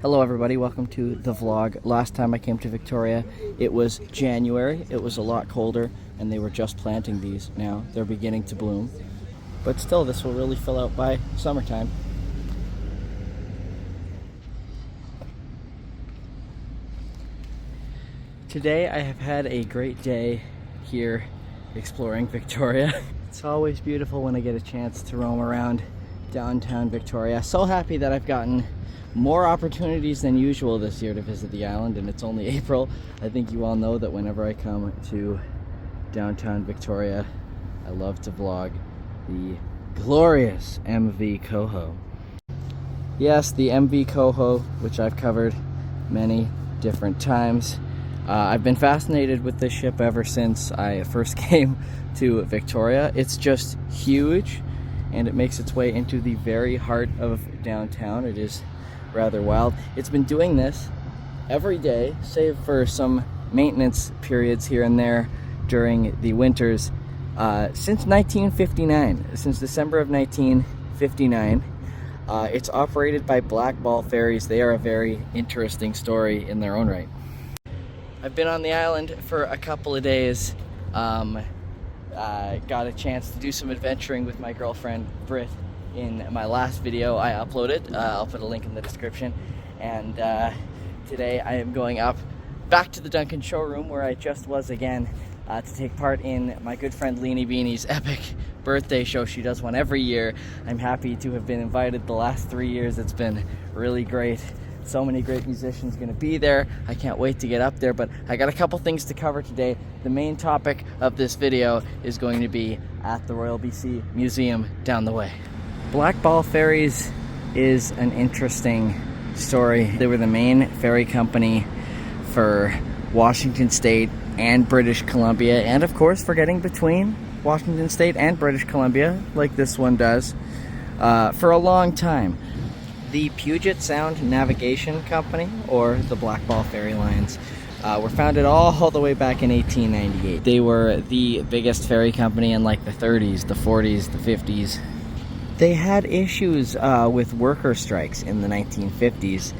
Hello everybody, welcome to the vlog. Last time I came to Victoria, it was January. It was a lot colder and they were just planting these. Now they're beginning to bloom. But still, this will really fill out by summertime. Today I have had a great day here exploring Victoria. It's always beautiful when I get a chance to roam around downtown Victoria. So happy that I've gotten more opportunities than usual this year to visit the island, and it's only April. I think you all know that whenever I come to downtown Victoria, I love to vlog the glorious MV Coho. Yes, the MV Coho, which I've covered many different times. I've been fascinated with this ship ever since I first came to Victoria. It's just huge, and it makes its way into the very heart of downtown. It is rather wild. It's been doing this every day, save for some maintenance periods here and there during the winters, since 1959, since December of 1959. It's operated by Black Ball Ferries. They are a very interesting story in their own right. I've been on the island for a couple of days. Got a chance to do some adventuring with my girlfriend Britt in my last video I uploaded. I'll put a link in the description. And today I am going up back to the Duncan showroom where I just was again to take part in my good friend Leenie Beenie's epic birthday show. She does one every year. I'm happy to have been invited the last 3 years. It's been really great. So many great musicians going to be there. I can't wait to get up there, but I got a couple things to cover today. The main topic of this video is going to be at the Royal BC Museum down the way. Black Ball Ferries is an interesting story. They were the main ferry company for Washington State and British Columbia, and of course for getting between Washington State and British Columbia, like this one does, for a long time. The Puget Sound Navigation Company, or the Black Ball Ferry Lines, were founded all the way back in 1898. They were the biggest ferry company in like the 30s, the 40s, the 50s. They had issues with worker strikes in the 1950s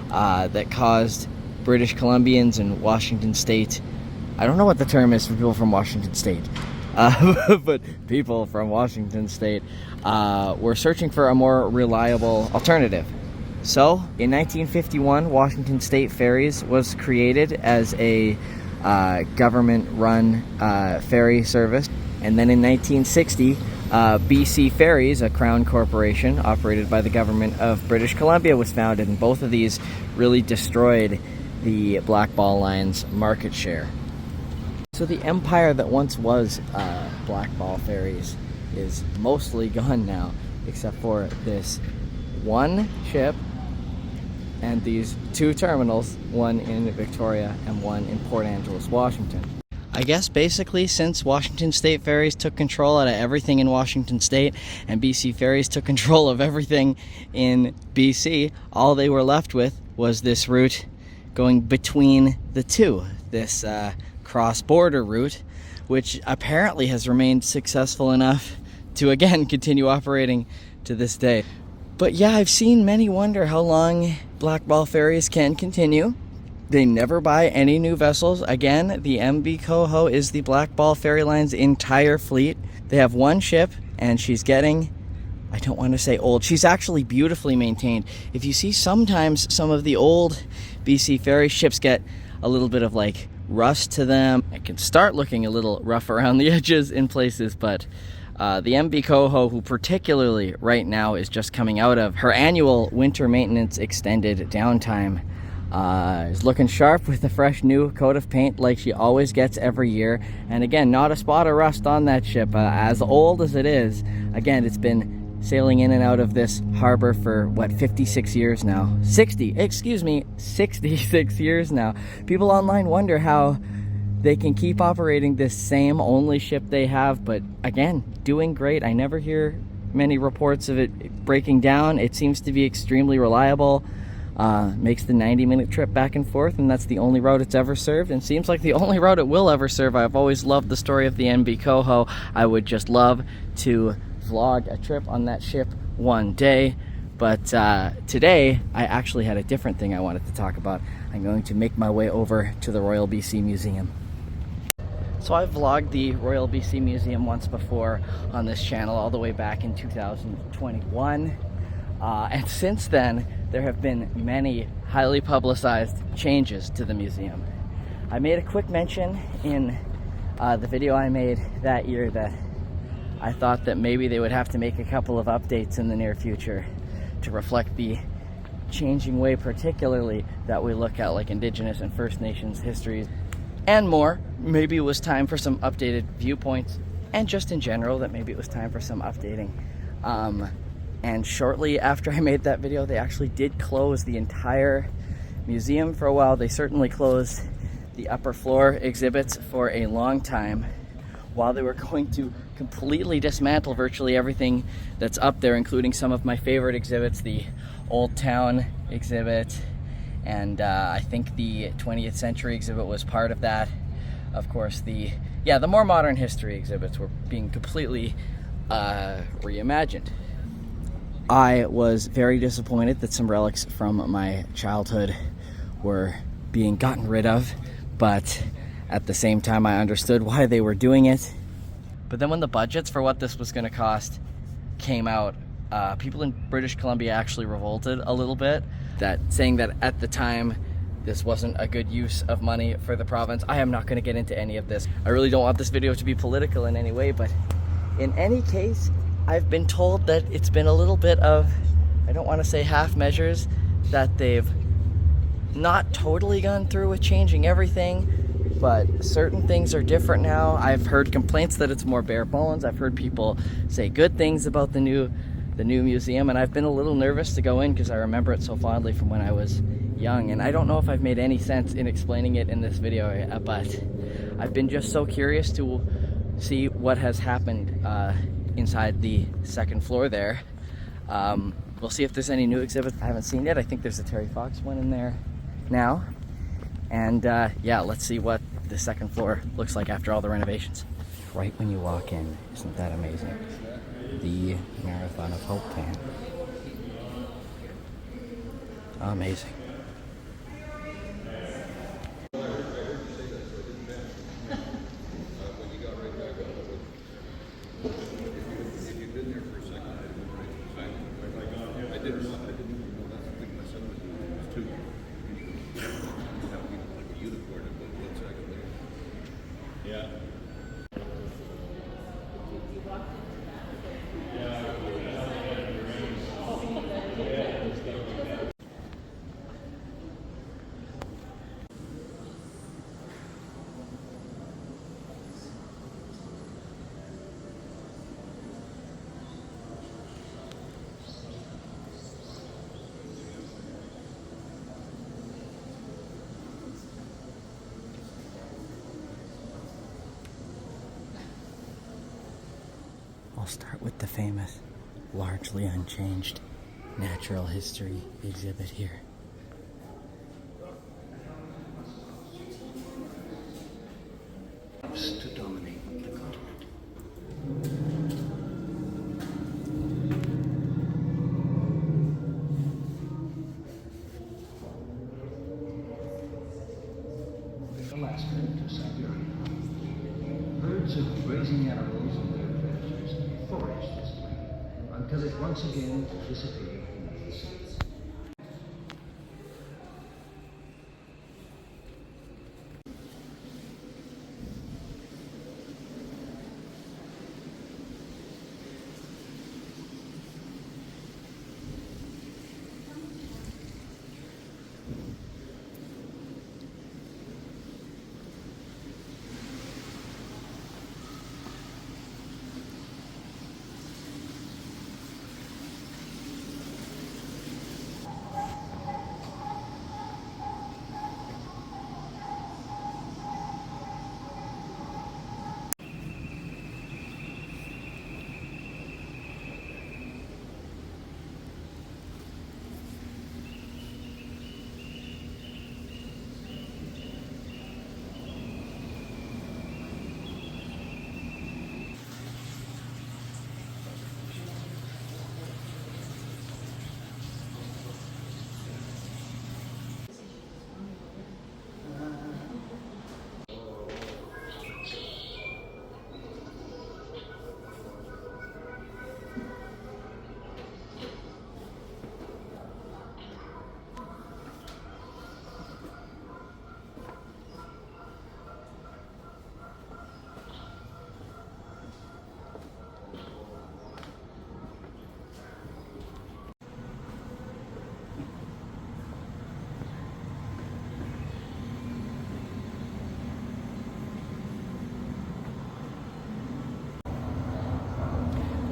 that caused British Columbians and Washington State, I don't know what the term is for people from Washington State, but people from Washington State were searching for a more reliable alternative. So, in 1951, Washington State Ferries was created as a government-run ferry service. And then in 1960, BC Ferries, a crown corporation operated by the government of British Columbia, was founded, and both of these really destroyed the Black Ball Line's market share. So the empire that once was Black Ball Ferries is mostly gone now, except for this one ship and these two terminals, one in Victoria and one in Port Angeles, Washington. I guess basically since Washington State Ferries took control out of everything in Washington State and BC Ferries took control of everything in BC, all they were left with was this route going between the two, this cross-border route, which apparently has remained successful enough to again continue operating to this day. But yeah, I've seen many wonder how long Black Ball Ferries can continue. They never buy any new vessels. Again, the MV Coho is the Black Ball Ferry Line's entire fleet. They have one ship, and she's getting, I don't want to say old, she's actually beautifully maintained. If you see sometimes some of the old BC ferry ships get a little bit of like rust to them. It can start looking a little rough around the edges in places, but the MV Coho, who particularly right now is just coming out of her annual winter maintenance extended downtime, is looking sharp with a fresh new coat of paint like she always gets every year. And again, not a spot of rust on that ship. As old as it is, again, it's been sailing in and out of this harbor for, what, 56 years now? 66 years now. People online wonder how they can keep operating this same only ship they have, but again, doing great. I never hear many reports of it breaking down. It seems to be extremely reliable. Makes the 90-minute trip back and forth, and that's the only route it's ever served, and seems like the only route it will ever serve. I've always loved the story of the MV Coho. I would just love to vlog a trip on that ship one day. But today, I actually had a different thing I wanted to talk about. I'm going to make my way over to the Royal BC Museum. So I've vlogged the Royal BC Museum once before on this channel, all the way back in 2021. And since then, there have been many highly publicized changes to the museum. I made a quick mention in the video I made that year that I thought that maybe they would have to make a couple of updates in the near future to reflect the changing way, particularly that we look at like Indigenous and First Nations histories and more. Maybe it was time for some updated viewpoints, and just in general that maybe it was time for some updating. And shortly after I made that video, they actually did close the entire museum for a while. They certainly closed the upper floor exhibits for a long time, while they were going to completely dismantle virtually everything that's up there, including some of my favorite exhibits, the Old Town exhibit, and I think the 20th century exhibit was part of that. Of course, the more modern history exhibits were being completely reimagined. I was very disappointed that some relics from my childhood were being gotten rid of, but at the same time I understood why they were doing it. But then when the budgets for what this was going to cost came out, people in British Columbia actually revolted a little bit, saying that at the time this wasn't a good use of money for the province. I am not going to get into any of this. I really don't want this video to be political in any way, but in any case, I've been told that it's been a little bit of, I don't want to say half measures, that they've not totally gone through with changing everything, but certain things are different now. I've heard complaints that it's more bare bones. I've heard people say good things about the new museum, and I've been a little nervous to go in because I remember it so fondly from when I was young, and I don't know if I've made any sense in explaining it in this video, but I've been just so curious to see what has happened inside the second floor there. We'll see if there's any new exhibits I haven't seen yet. I think there's a Terry Fox one in there now. And yeah, let's see what the second floor looks like after all the renovations. Right when you walk in, isn't that amazing? The Marathon of Hope plan. Amazing. I'll start with the famous, largely unchanged, natural history exhibit here. To dominate the continent. Alaska to Siberia. Herds of grazing animals and their predators forage this plain until it once again disappeared into the sea.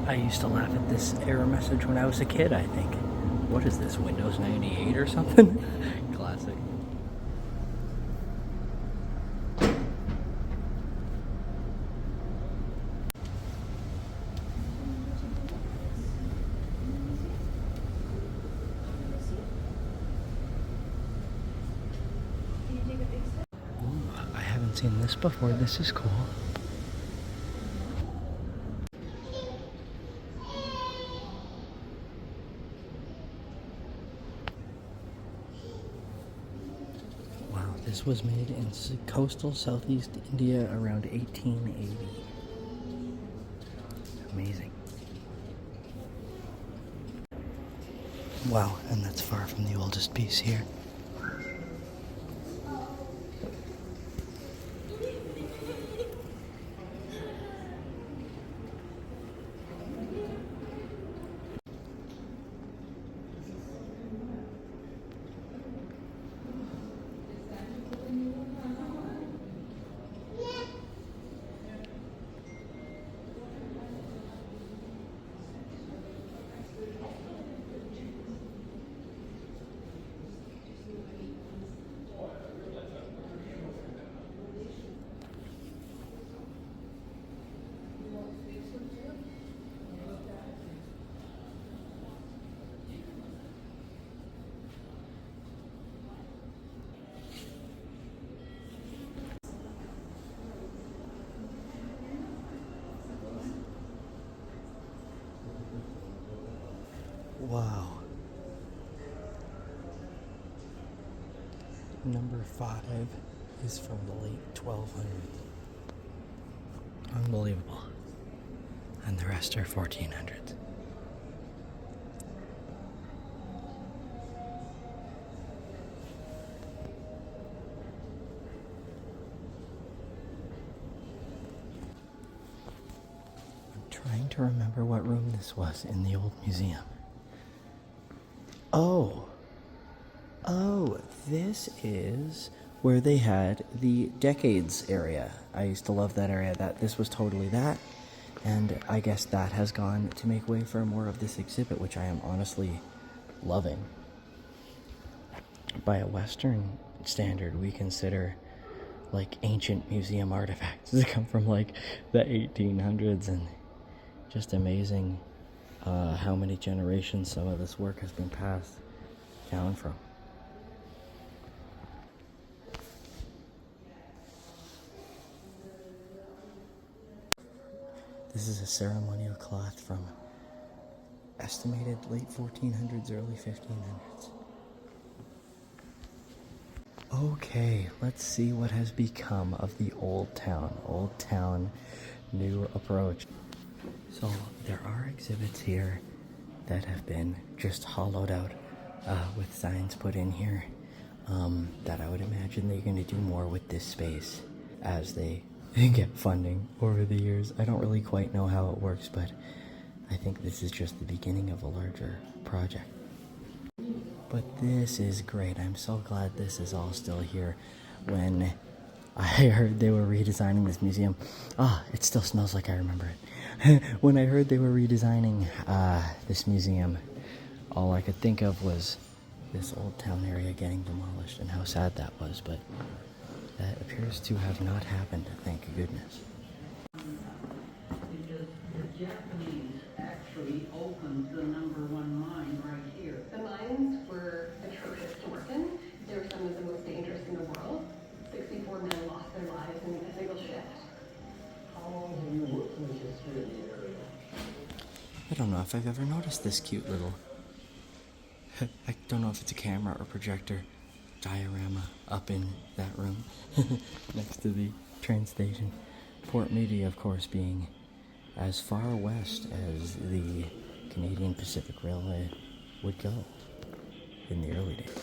I used to laugh at this error message when I was a kid, I think. What is this, Windows 98 or something? Classic. Ooh, I haven't seen this before. This is cool. This was made in coastal Southeast India around 1880. Amazing. Wow, and that's far from the oldest piece here. Wow. Number 5 is from the late 1200s. Unbelievable. And the rest are 1400s. I'm trying to remember what room this was in the old museum. Oh, this is where they had the decades area. I used to love that area. This was totally that. And I guess that has gone to make way for more of this exhibit, which I am honestly loving. By a Western standard, we consider like ancient museum artifacts that come from like the 1800s, and just amazing how many generations some of this work has been passed down from. This is a ceremonial cloth from estimated late 1400s, early 1500s. Okay, let's see what has become of the old town. Old town, new approach. So there are exhibits here that have been just hollowed out with signs put in here that I would imagine they're going to do more with this space as they get funding over the years. I don't really quite know how it works, but I think this is just the beginning of a larger project. But this is great. I'm so glad this is all still here. When I heard they were redesigning this museum, it still smells like I remember it. When I heard they were redesigning this museum, all I could think of was this old town area getting demolished and how sad that was, but that appears to have not happened, thank goodness. Because the Japanese actually opened the #1 mine right here. The mines were atrocious to work in. They were some of the most dangerous in the world. 64 men lost their lives in a single shift. How long have you worked in the history of the area? I don't know if I've ever noticed this cute little, I don't know if it's a camera or projector diorama up in that room next to the train station. Port Media, of course, being as far west as the Canadian Pacific Railway would go in the early days.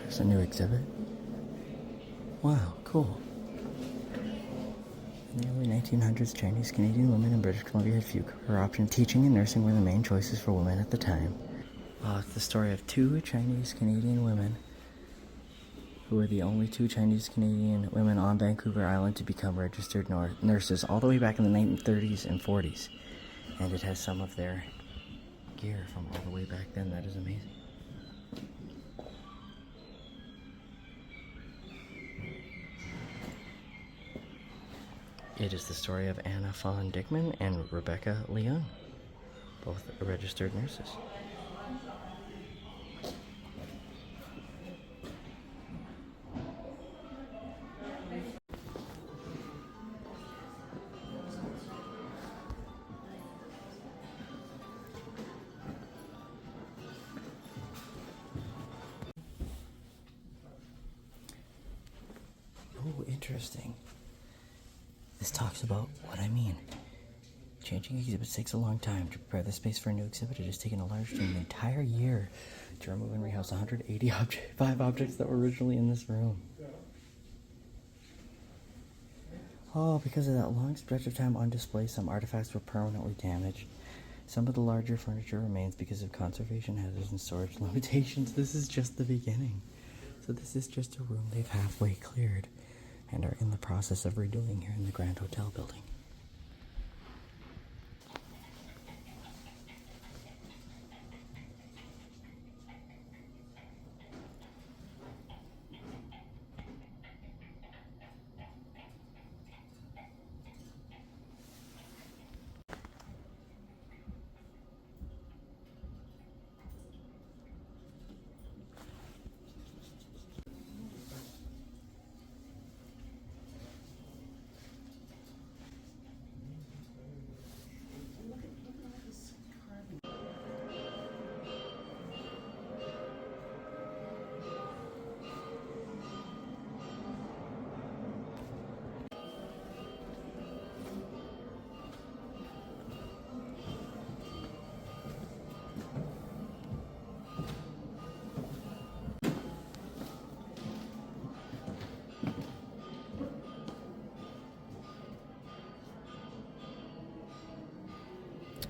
It's a new exhibit. Wow, cool. In the early 1900s, Chinese Canadian women in British Columbia had few career options. Teaching and nursing were the main choices for women at the time. It's the story of two Chinese Canadian women who were the only two Chinese Canadian women on Vancouver Island to become registered nurses all the way back in the 1930s and 40s. And it has some of their gear from all the way back then. That is amazing. It is the story of Anna Fawn Dickman and Rebecca Leung, both registered nurses. Oh, interesting. This talks about what I mean. Changing exhibits takes a long time. To prepare the space for a new exhibit, it has taken a large team an entire year to remove and rehouse 185 objects that were originally in this room. Oh, because of that long stretch of time on display, some artifacts were permanently damaged. Some of the larger furniture remains because of conservation hazards and storage limitations. This is just the beginning. So this is just a room they've halfway cleared and are in the process of redoing here in the Grand Hotel building.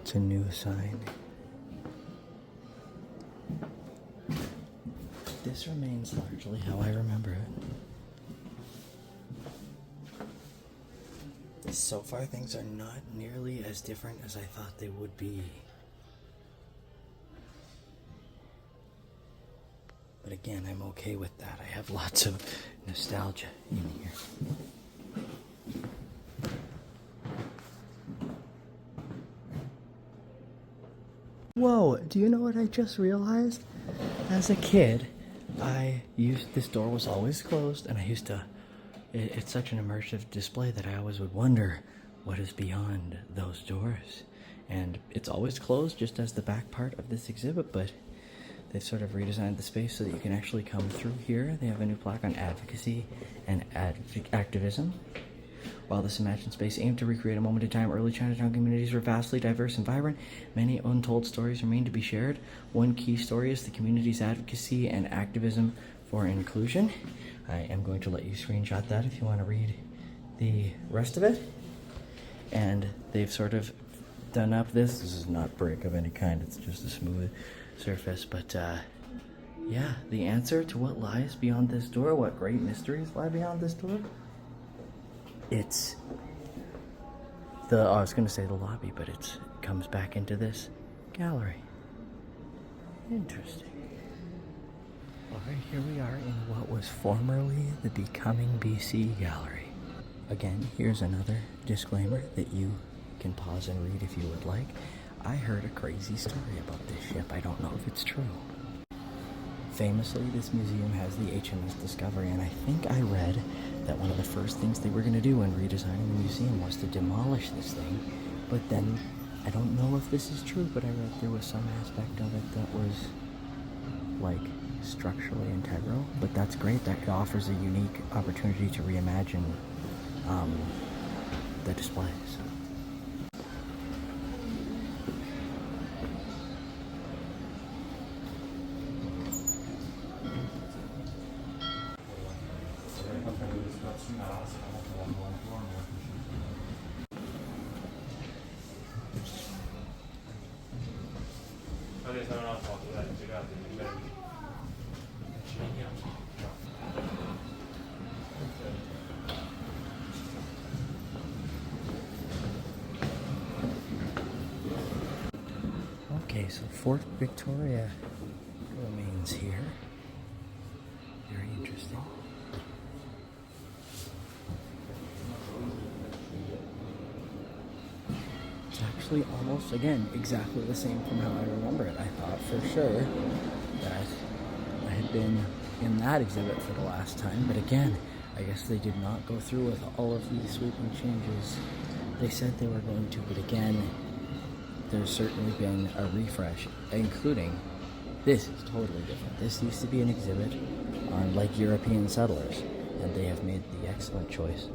It's a new sign. This remains largely how I remember it. So far, things are not nearly as different as I thought they would be. But again, I'm okay with that. I have lots of nostalgia in here. Whoa, do you know what I just realized? As a kid, this door was always closed, and it's such an immersive display that I always would wonder what is beyond those doors. And it's always closed, just as the back part of this exhibit, but they've sort of redesigned the space so that you can actually come through here. They have a new plaque on advocacy and activism. While this imagined space aimed to recreate a moment in time, early Chinatown communities were vastly diverse and vibrant. Many untold stories remain to be shared. One key story is the community's advocacy and activism for inclusion. I am going to let you screenshot that if you want to read the rest of it. And they've sort of done up this. This is not brick of any kind. It's just a smooth surface. But yeah, the answer to what lies beyond this door, what great mysteries lie beyond this door, it's I was going to say the lobby, but it comes back into this gallery. Interesting. All right, here we are in what was formerly the Becoming BC gallery. Again, here's another disclaimer that you can pause and read if you would like. I heard a crazy story about this ship. I don't know if it's true. Famously, this museum has the HMS Discovery, and I think I read that one of the first things they were going to do when redesigning the museum was to demolish this thing. But then, I don't know if this is true, but I read there was some aspect of it that was, like, structurally integral. But that's great. That offers a unique opportunity to reimagine the displays. Okay, so Fort Victoria remains here. Very interesting. It's actually almost, again, exactly the same from how I remember it. I thought for sure that I had been in that exhibit for the last time, but again, I guess they did not go through with all of these sweeping changes. They said they were going to, but again, there's certainly been a refresh, including this is totally different. This used to be an exhibit on like European settlers, and they have made the excellent choice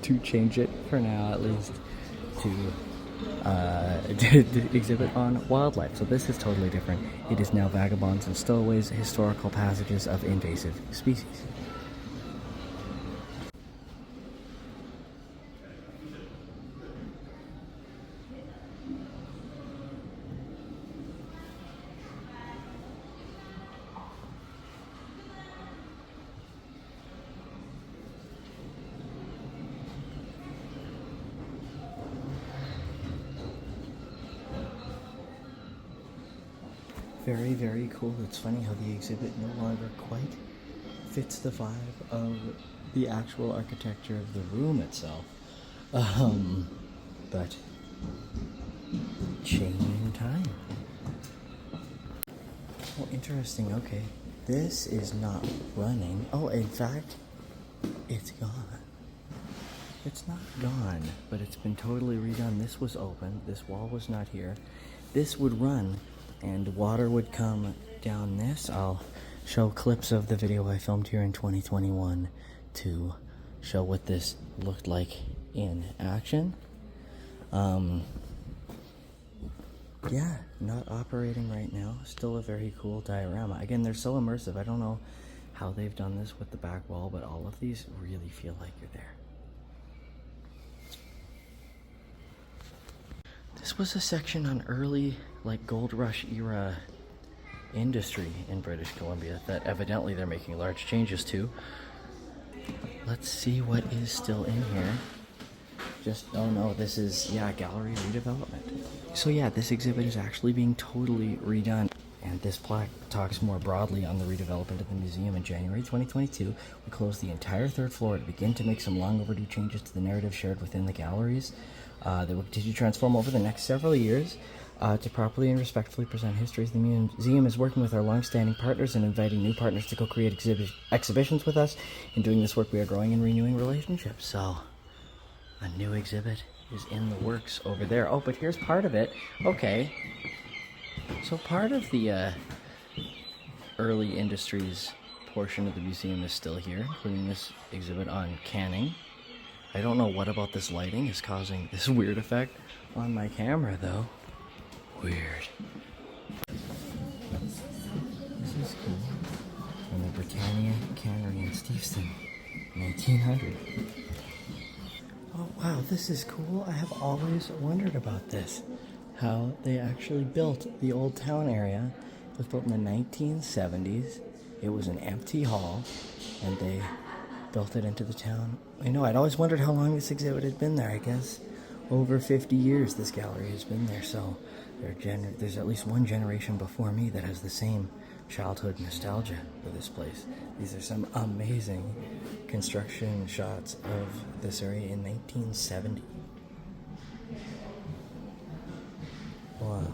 to change it for now, at least, to exhibit on wildlife. So this is totally different. It is now vagabonds and stowaways, historical passages of invasive species. Very, very cool. It's funny how the exhibit no longer quite fits the vibe of the actual architecture of the room itself. But change in time. Oh, interesting. Okay. This is not running. Oh, in fact, it's gone. It's not gone, but it's been totally redone. This was open. This wall was not here. This would run, and water would come down this. I'll show clips of the video I filmed here in 2021 to show what this looked like in action. Yeah, not operating right now. Still a very cool diorama. Again, they're so immersive. I don't know how they've done this with the back wall, but all of these really feel like you're there. This was a section on early, like, gold rush era industry in British Columbia that evidently they're making large changes to. Let's see what is still in here. Oh no, this is, yeah, gallery redevelopment. So yeah, this exhibit is actually being totally redone. And this plaque talks more broadly on the redevelopment of the museum. In January 2022, we closed the entire third floor to begin to make some long overdue changes to the narrative shared within the galleries. They will continue to transform over the next several years to properly and respectfully present history. The museum is working with our long-standing partners and inviting new partners to co-create exhibitions with us. In doing this work, we are growing and renewing relationships. So, a new exhibit is in the works over there. Oh, but here's part of it. Okay. So part of the early industries portion of the museum is still here, including this exhibit on canning. I don't know what about this lighting is causing this weird effect on my camera, though. Weird. This is cool. From the Britannia Cannery in Steveston, 1900. Oh wow, this is cool. I have always wondered about this. How they actually built the old town area. It was built in the 1970s. It was an empty hall, and they built it into the town. I know, I'd always wondered how long this exhibit had been there. I guess over 50 years this gallery has been there, so there's at least one generation before me that has the same childhood nostalgia for this place. These are some amazing construction shots of this area in 1970. Wow.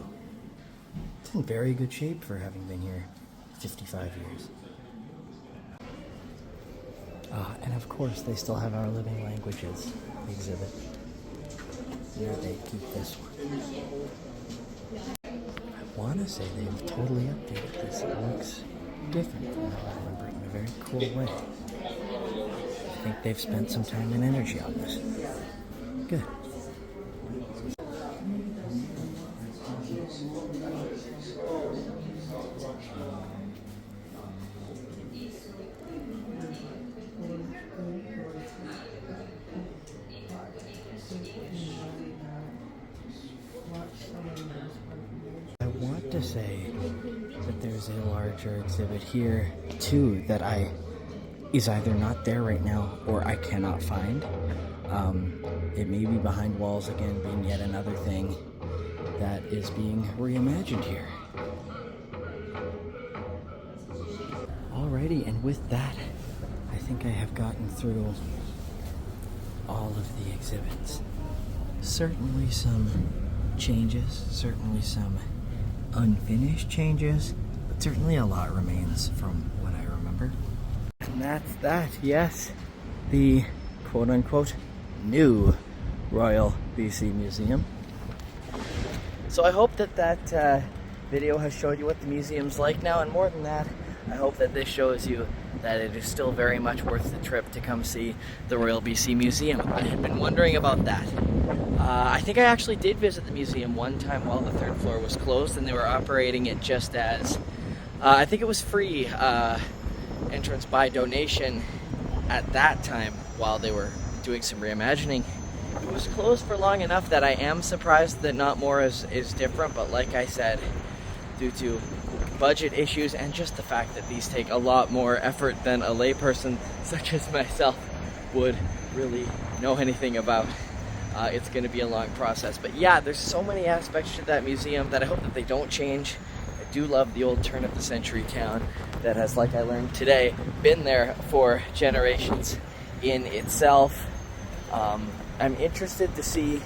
It's in very good shape for having been here 55 years. And of course, they still have our living languages exhibit. Here they keep this one. I want to say they've totally updated this. It looks different from how I remember it in a very cool way. I think they've spent some time and energy on this. Good. to say that there's a larger exhibit here too that is either not there right now or I cannot find. It may be behind walls again, being yet another thing that is being reimagined here. Alrighty, and with that, I think I have gotten through all of the exhibits. Certainly some changes, certainly some unfinished changes, but certainly a lot remains from what I remember. And that's that, yes, the quote-unquote new Royal BC Museum. So I hope that video has showed you what the museum's like now, and more than that, I hope that this shows you that it is still very much worth the trip to come see the Royal BC Museum. I had been wondering about that. I think I actually did visit the museum one time while the third floor was closed, and they were operating it just as, I think it was free entrance by donation at that time while they were doing some reimagining. It was closed for long enough that I am surprised that not more is different, but like I said, due to budget issues and just the fact that these take a lot more effort than a layperson such as myself would really know anything about, it's going to be a long process. But yeah, there's so many aspects to that museum that I hope that they don't change. I do love the old turn of the century town that has, like I learned today, been there for generations in itself. I'm interested to see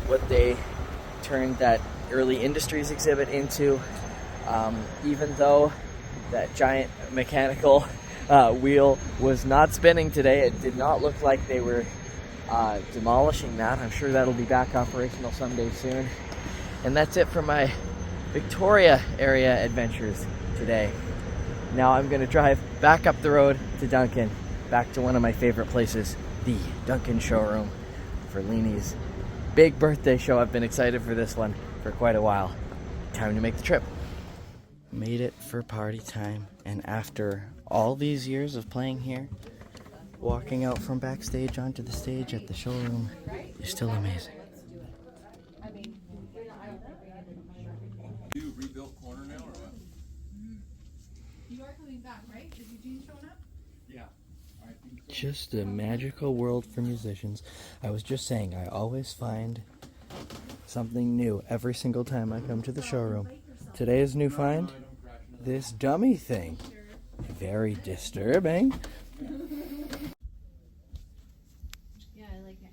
what they turned that early industries exhibit into. Even though that giant mechanical wheel was not spinning today, it did not look like they were demolishing that. I'm sure that'll be back operational someday soon. And that's it for my Victoria area adventures today. Now I'm going to drive back up the road to Duncan, back to one of my favorite places, the Duncan showroom, for Leenie's big birthday show. I've been excited for this one for quite a while. Time to make the trip. Made it for party time, and after all these years of playing here, walking out from backstage onto the stage at the showroom is still amazing. You rebuilt corner now or what? You are coming back, right? Is Eugene showing up? Yeah. I think so. Just a magical world for musicians. I was just saying, I always find something new every single time I come to the showroom. Today's new find, this dummy thing. Very disturbing. Yeah, I like it.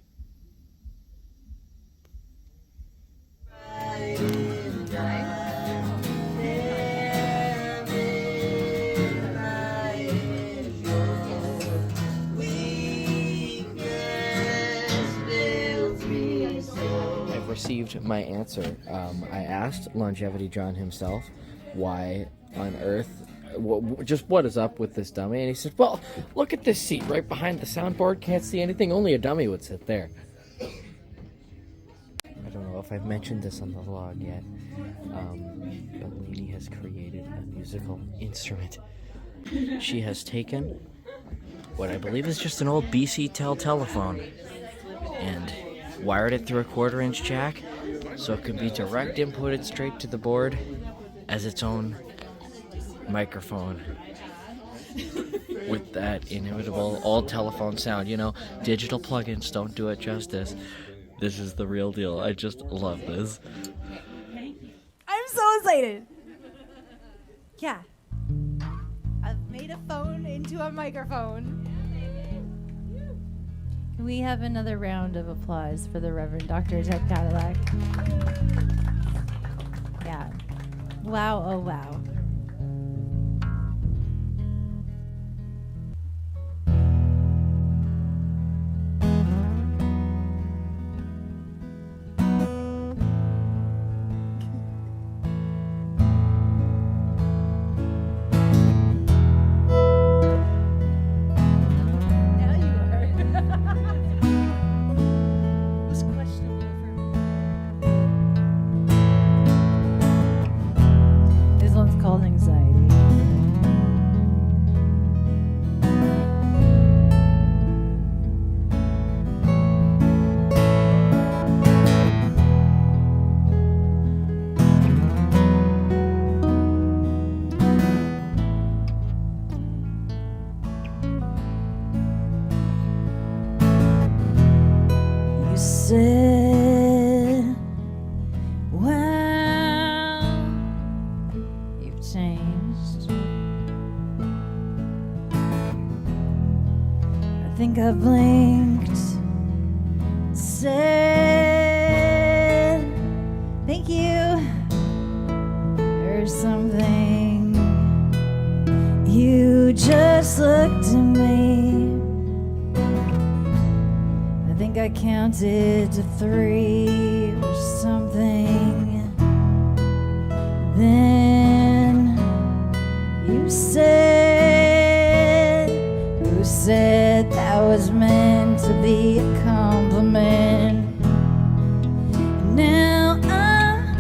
I've received my answer. I asked Longevity John himself why on earth, what is up with this dummy, and he said, well, look at this seat right behind the soundboard, can't see anything, only a dummy would sit there. I don't know if I've mentioned this on the vlog yet, but Leenie has created a musical instrument. She has taken what I believe is just an old BC Tel telephone and wired it through a 1/4-inch jack so it can be direct inputted straight to the board as its own microphone with that inimitable old telephone sound. You know, digital plugins don't do it justice. This is the real deal. I just love this. I'm so excited. Yeah. I've made a phone into a microphone. Can we have another round of applause for the Reverend Dr. Ted Cadillac? Yeah. Wow, oh wow. Now you are. It was questionable for me. This one's called said, wow, you've changed. I think I blinked, said, thank you, or something. You just looked at me. I think I counted to 3 or something. Then you said, who said that was meant to be a compliment? Now I'm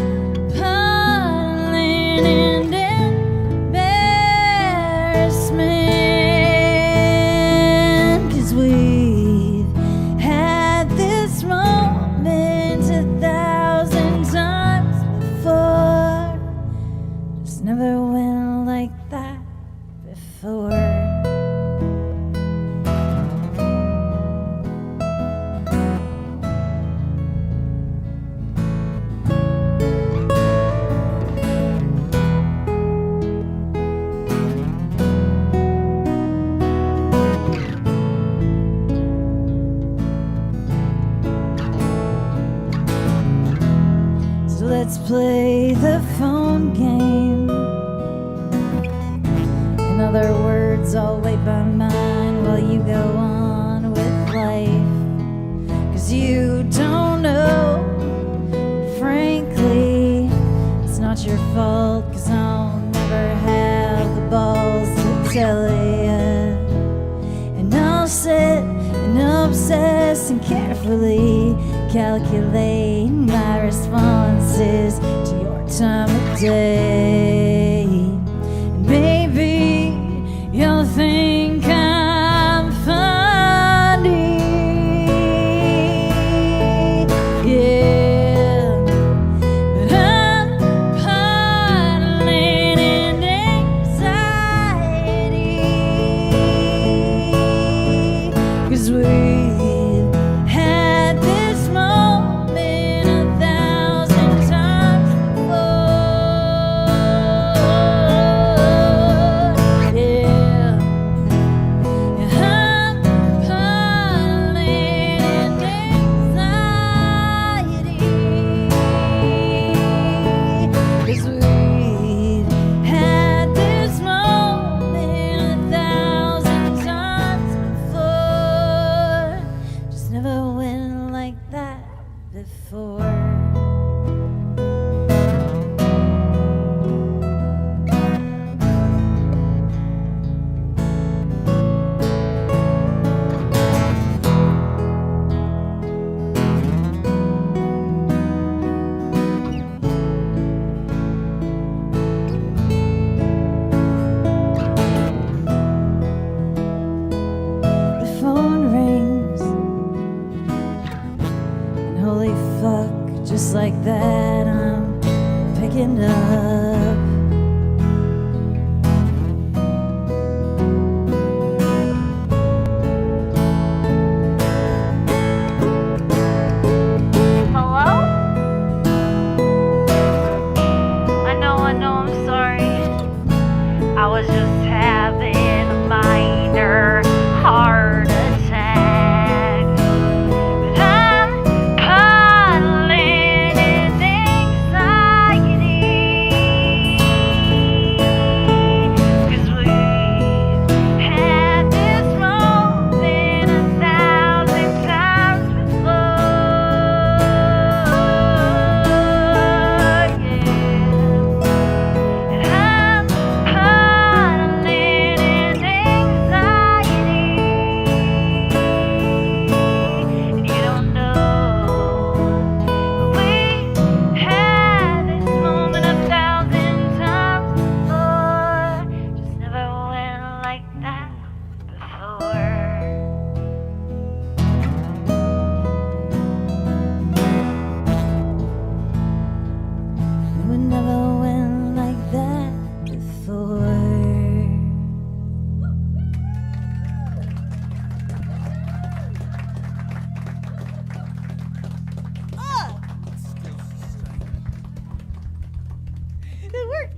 puddling in embarrassment, 'cause we've had this moment 1,000 times before. Just never went like that before. So let's play the phone game. In other words, I'll wait by mine while you go on with life. 'Cause you don't know, frankly, it's not your fault. 'Cause I'll never have the balls to tell ya. And I'll sit and obsess and carefully calculate my responses to your time of day. And maybe you'll think I'm funny, yeah, but I'm puddling in anxiety, 'cause we've had this moment 1,000 times before, yeah. And I'm puddling in anxiety, 'cause we've had this moment 1,000 times before. Just never went like that before. The phone rings, and holy fuck, just like that, I'm picking up. Hello? I know, I'm sorry. I was just having a minor heart attack. But I'm puddling in anxiety,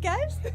podcast.